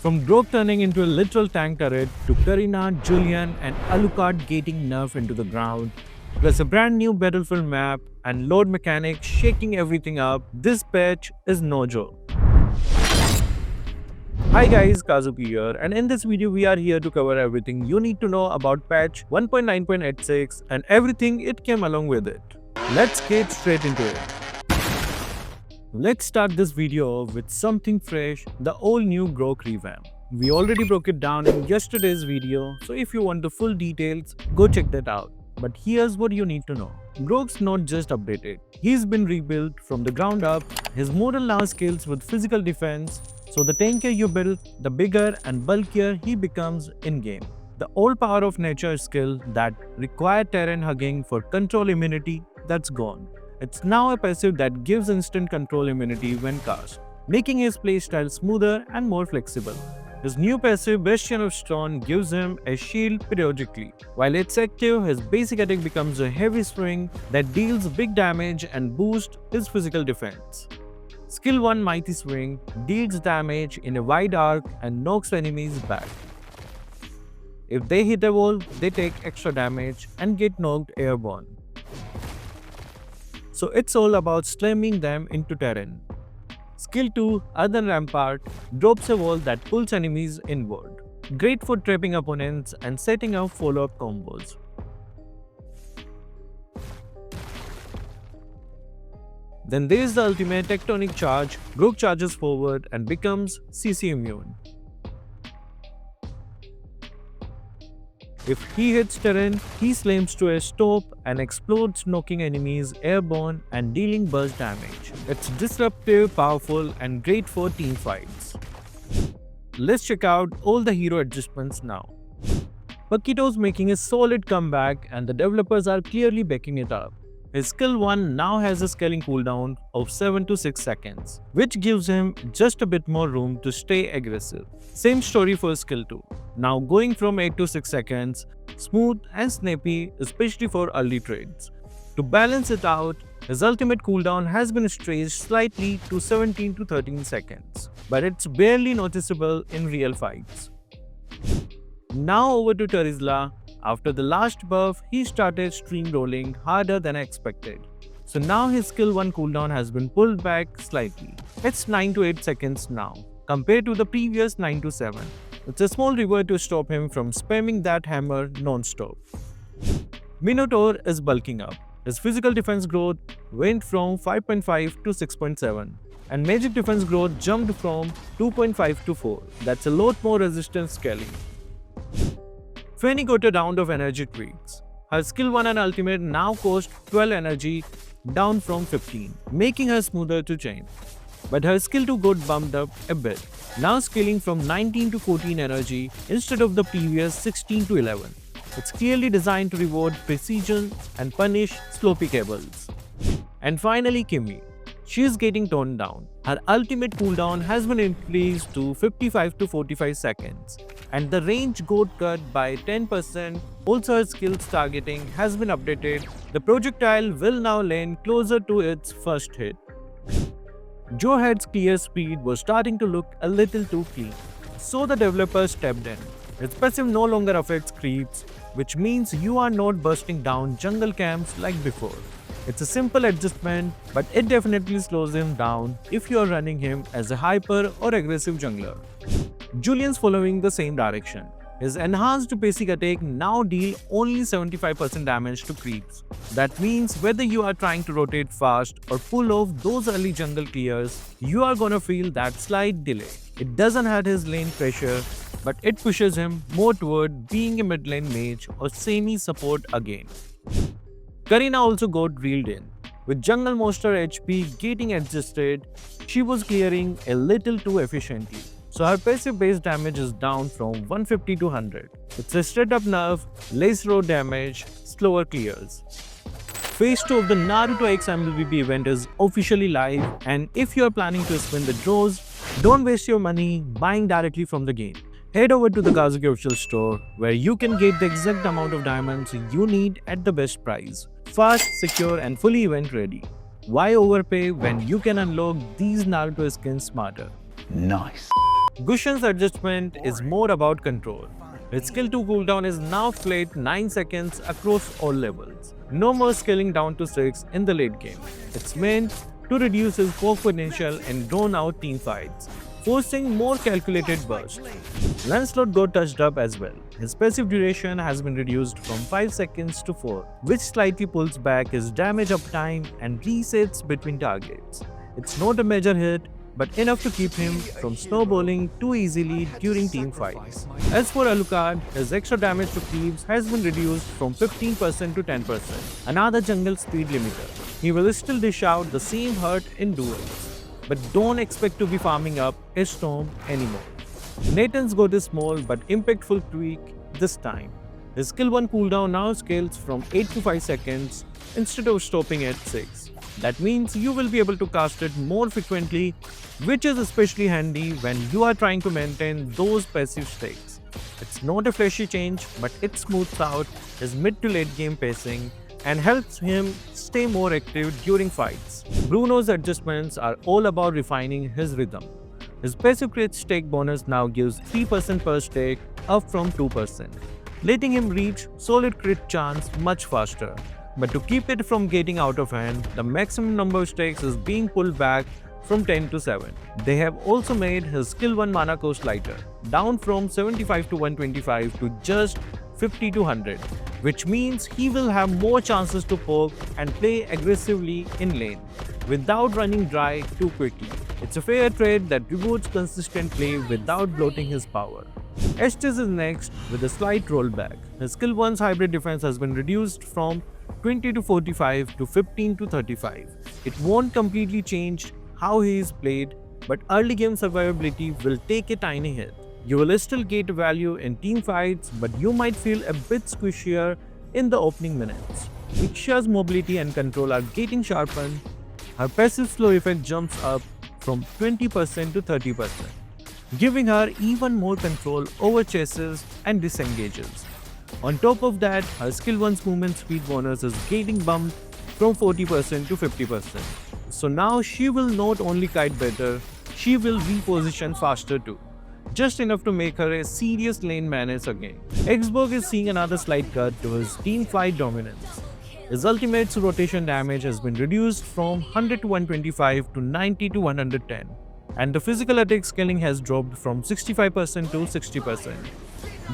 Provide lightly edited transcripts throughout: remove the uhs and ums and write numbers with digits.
From Grock turning into a literal tank turret to Karina, Julian and Alucard gating Nerf into the ground, plus a brand new battlefield map and load mechanics shaking everything up, this patch is no joke. Hi guys, Kazuki here, and in this video we are here to cover everything you need to know about patch 1.9.86 and everything it came along with it. Let's get straight into it. Let's start this video with something fresh, the all new Grock revamp. We already broke it down in yesterday's video, so if you want the full details, go check that out. But here's what you need to know. Grock's not just updated, he's been rebuilt from the ground up. His model now scales with physical defense, so the tankier you build, the bigger and bulkier he becomes in-game. The old power of nature skill that required terrain hugging for control immunity, that's gone. It's now a passive that gives instant control immunity when cast, making his playstyle smoother and more flexible. His new passive, Bastion of Stone, gives him a shield periodically. While it's active, his basic attack becomes a heavy swing that deals big damage and boosts his physical defense. Skill 1 Mighty Swing deals damage in a wide arc and knocks enemies back. If they hit a wall, they take extra damage and get knocked airborne. So it's all about slamming them into terrain. Skill 2, Earthen Rampart, drops a wall that pulls enemies inward. Great for trapping opponents and setting up follow-up combos. Then there is the ultimate Tectonic Charge. Grock charges forward and becomes CC immune. If he hits terrain, he slams to a stop and explodes, knocking enemies airborne and dealing burst damage. It's disruptive, powerful and great for team fights. Let's check out all the hero adjustments now. Pakito's making a solid comeback and the developers are clearly backing it up. His skill 1 now has a scaling cooldown of 7 to 6 seconds, which gives him just a bit more room to stay aggressive. Same story for skill 2. Now going from 8 to 6 seconds, smooth and snappy, especially for early trades. To balance it out, his ultimate cooldown has been stretched slightly to 17 to 13 seconds, but it's barely noticeable in real fights. Now over to Terizla. After the last buff, he started streamrolling harder than expected. So now his skill 1 cooldown has been pulled back slightly. It's 9 to 8 seconds now, compared to the previous 9 to 7. It's a small reward to stop him from spamming that hammer non-stop. Minotaur is bulking up. His physical defense growth went from 5.5 to 6.7 and magic defense growth jumped from 2.5 to 4. That's a lot more resistance scaling. Fanny got a round of energy tweaks. Her skill 1 and ultimate now cost 12 energy, down from 15, making her smoother to chain. But her skill 2 got bumped up a bit, now scaling from 19 to 14 energy instead of the previous 16 to 11. It's clearly designed to reward precision and punish sloppy cables. And finally Kimmy. She is getting toned down. Her ultimate cooldown has been increased to 55 to 45 seconds and the range got cut by 10%. Also her skills targeting has been updated. The projectile will now land closer to its first hit. Joehead's clear speed was starting to look a little too clean, so the developers stepped in. Its passive no longer affects creeps, which means you are not bursting down jungle camps like before. It's a simple adjustment, but it definitely slows him down if you are running him as a hyper or aggressive jungler. Julian's following the same direction. His enhanced basic attack now deals only 75% damage to creeps. That means whether you are trying to rotate fast or pull off those early jungle clears, you are gonna feel that slight delay. It doesn't hurt his lane pressure, but it pushes him more toward being a mid lane mage or semi-support again. Karina also got reeled in. With jungle monster HP getting adjusted, she was clearing a little too efficiently. So her passive base damage is down from 150 to 100. It's a straight up nerf, less raw damage, slower clears. Phase 2 of the Naruto X MVP event is officially live, and if you are planning to spin the draws, don't waste your money buying directly from the game. Head over to the Kazuki official store where you can get the exact amount of diamonds you need at the best price. Fast, secure and fully event ready. Why overpay when you can unlock these Naruto skins smarter? Nice. Gusion's adjustment is more about control. His skill 2 cooldown is now flat 9 seconds across all levels. No more scaling down to 6 in the late game. It's meant to reduce his poke potential and drawn out team fights, forcing more calculated bursts. Lancelot got touched up as well. His passive duration has been reduced from 5 seconds to 4, which slightly pulls back his damage uptime and resets between targets. It's not a major hit, but enough to keep him from snowballing too easily during team fights. As for Alucard, his extra damage to creeps has been reduced from 15% to 10%, another jungle speed limiter. He will still dish out the same hurt in duels, but don't expect to be farming up his storm anymore. Nathan's got a small but impactful tweak this time. His skill 1 cooldown now scales from 8 to 5 seconds instead of stopping at 6. That means you will be able to cast it more frequently, which is especially handy when you are trying to maintain those passive stakes. It's not a flashy change, but it smooths out his mid to late game pacing and helps him stay more active during fights. Bruno's adjustments are all about refining his rhythm. His passive crit stake bonus now gives 3% per stake, up from 2%, letting him reach solid crit chance much faster. But to keep it from getting out of hand, the maximum number of stakes is being pulled back from 10 to 7. They have also made his skill 1 mana cost lighter, down from 75 to 125 to just 50 to 100, which means he will have more chances to poke and play aggressively in lane, without running dry too quickly. It's a fair trade that rewards consistent play without bloating his power. Estes is next with a slight rollback. His skill 1's hybrid defense has been reduced from 20 to 45 to 15 to 35. It won't completely change how he is played, but early game survivability will take a tiny hit. You will still get value in team fights, but you might feel a bit squishier in the opening minutes. Iksha's mobility and control are getting sharpened. Her passive slow effect jumps up from 20% to 30%, giving her even more control over chases and disengages. On top of that, her skill 1's movement speed bonus is getting bumped from 40% to 50%. So now she will not only kite better, she will reposition faster too, just enough to make her a serious lane menace again. Xborg is seeing another slight cut to his team fight dominance. His ultimate's rotation damage has been reduced from 100 to 125 to 90 to 110, and the physical attack scaling has dropped from 65% to 60%.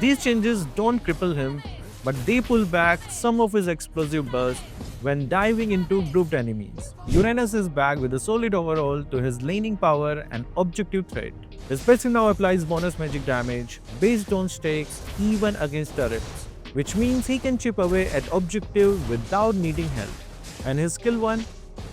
These changes don't cripple him, but they pull back some of his explosive burst when diving into grouped enemies. Uranus is back with a solid overhaul to his laning power and objective threat. His passive now applies bonus magic damage based on stakes even against turrets, which means he can chip away at objective without needing help. And his skill 1,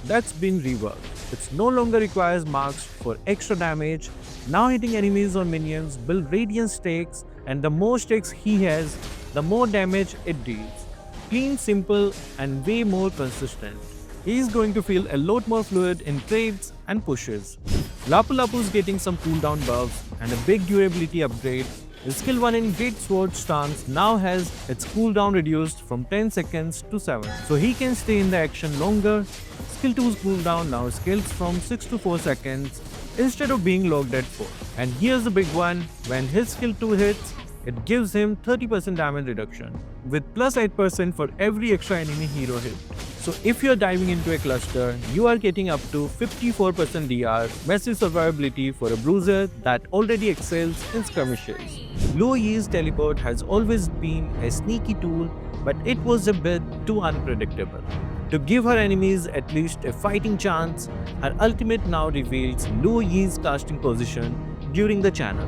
that's been reworked. It no longer requires marks for extra damage. Now hitting enemies or minions build radiant stakes, and the more stakes he has, the more damage it deals. Clean, simple, and way more consistent. He is going to feel a lot more fluid in trades and pushes. Lapu Lapu's getting some cooldown buffs and a big durability upgrade. His skill 1 in Great Sword stance now has its cooldown reduced from 10 seconds to 7, so he can stay in the action longer. Skill 2's cooldown now scales from 6 to 4 seconds instead of being locked at 4. And here's the big one, when his skill 2 hits, it gives him 30% damage reduction, with plus 8% for every extra enemy hero hit. So if you're diving into a cluster, you are getting up to 54% DR, massive survivability for a bruiser that already excels in skirmishes. Luo Yi's teleport has always been a sneaky tool, but it was a bit too unpredictable. To give her enemies at least a fighting chance, her ultimate now reveals Luo Yi's casting position during the channel.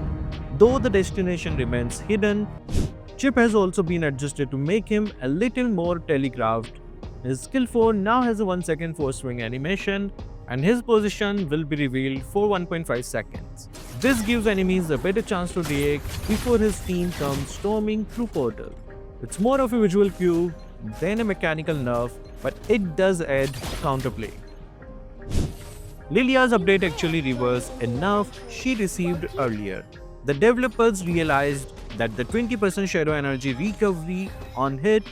Though the destination remains hidden, Chip has also been adjusted to make him a little more telegraphed. His skill 4 now has a 1 second force swing animation, and his position will be revealed for 1.5 seconds. This gives enemies a better chance to react before his team comes storming through portal. It's more of a visual cue than a mechanical nerf, but it does add counterplay. Lilia's update actually reversed a nerf she received earlier. The developers realized that the 20% shadow energy recovery on hit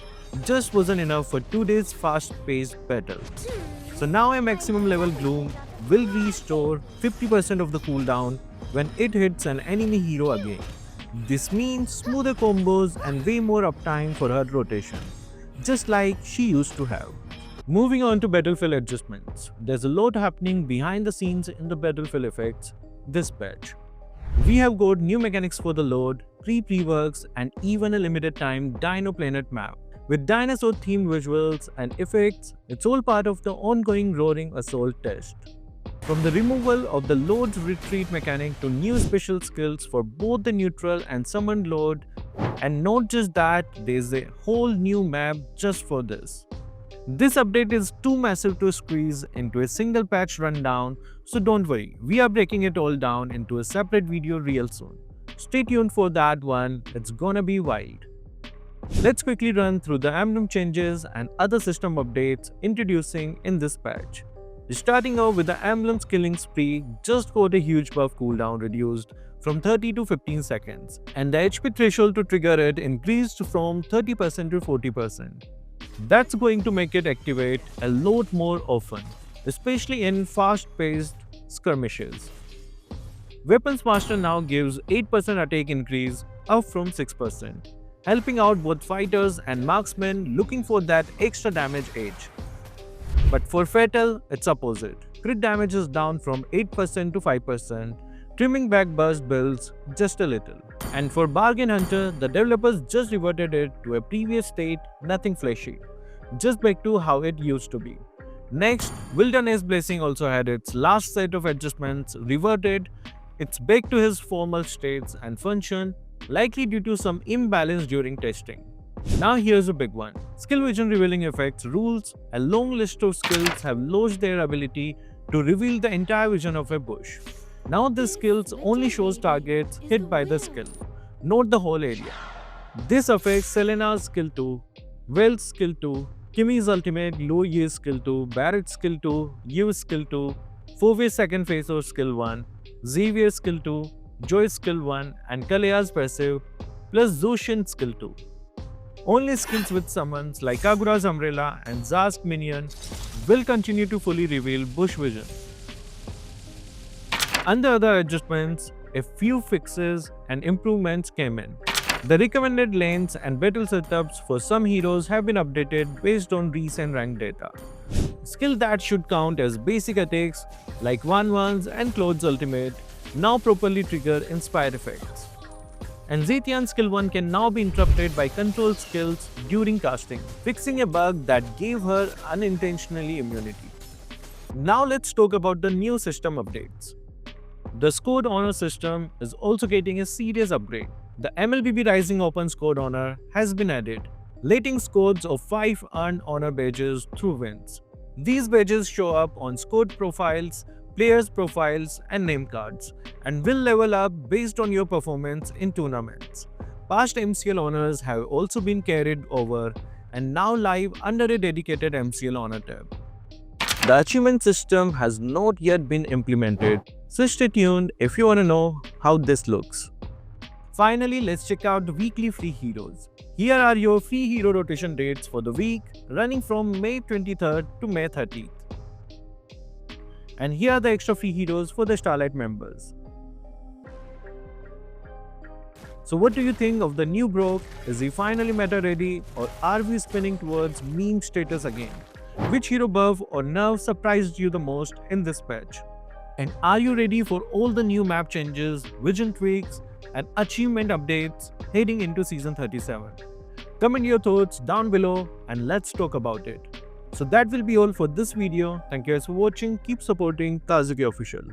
just wasn't enough for today's fast-paced battles. So now a maximum level Gloom will restore 50% of the cooldown when it hits an enemy hero again. This means smoother combos and way more uptime for her rotation, just like she used to have. Moving on to battlefield adjustments, there's a lot happening behind the scenes in the battlefield effects this patch. We have got new mechanics for the load, reworks, and even a limited time Dino Planet map. With dinosaur themed visuals and effects, it's all part of the ongoing Roaring Assault test. From the removal of the load retreat mechanic to new special skills for both the neutral and summoned load, and not just that, there's a whole new map just for this. This update is too massive to squeeze into a single patch rundown, so don't worry, we are breaking it all down into a separate video real soon. Stay tuned for that one, it's gonna be wild. Let's quickly run through the emblem changes and other system updates introducing in this patch. Starting off with the emblem's killing spree just got a huge buff cooldown reduced from 30 to 15 seconds, and the HP threshold to trigger it increased from 30% to 40%. That's going to make it activate a lot more often, especially in fast-paced skirmishes. Weapons Master now gives 8% attack increase up from 6%, helping out both fighters and marksmen looking for that extra damage edge. But for Fatal, it's opposite. Crit damage is down from 8% to 5%, trimming back burst builds just a little. And for Bargain Hunter, the developers just reverted it to a previous state, nothing flashy, just back to how it used to be. Next, Wilderness Blessing also had its last set of adjustments reverted. It's back to his formal states and function, likely due to some imbalance during testing. Now here's a big one. Skill vision revealing effects rules. A long list of skills have lost their ability to reveal the entire vision of a bush. Now the skills only shows targets hit by the skill, not the whole area. This affects Selena's skill 2, Wells skill 2, Kimmy's ultimate, Lu Yi's skill 2, Barrett's skill 2, Yu's skill 2, Fove's second phase of skill 1, Xavier's skill 2, Joy's skill 1, and Kalea's passive, plus Zushin's skill 2. Only skills with summons like Kagura's Umbrella and Zask Minion will continue to fully reveal bush vision. Under other adjustments, a few fixes and improvements came in. The recommended lanes and battle setups for some heroes have been updated based on recent rank data. Skill that should count as basic attacks like 1-1s and Claude's ultimate now properly trigger inspire effects. And Zetian's skill 1 can now be interrupted by control skills during casting, fixing a bug that gave her unintentionally immunity. Now let's talk about the new system updates. The Squad Honor system is also getting a serious upgrade. The MLBB Rising Open Squad Honor has been added, letting squads of 5 earn honor badges through wins. These badges show up on squad profiles, players' profiles, and name cards, and will level up based on your performance in tournaments. Past MCL honors have also been carried over and now live under a dedicated MCL honor tab. The achievement system has not yet been implemented, so stay tuned if you want to know how this looks. Finally, let's check out the weekly free heroes. Here are your free hero rotation dates for the week running from May 23rd to May 30th. And here are the extra free heroes for the Starlight members. So what do you think of the new Grock? Is he finally meta ready, or are we spinning towards meme status again? Which hero buff or nerf surprised you the most in this patch? And are you ready for all the new map changes, vision tweaks, and achievement updates heading into Season 37? Comment your thoughts down below and let's talk about it. So that will be all for this video. Thank you guys for watching. Keep supporting Kazuki Official.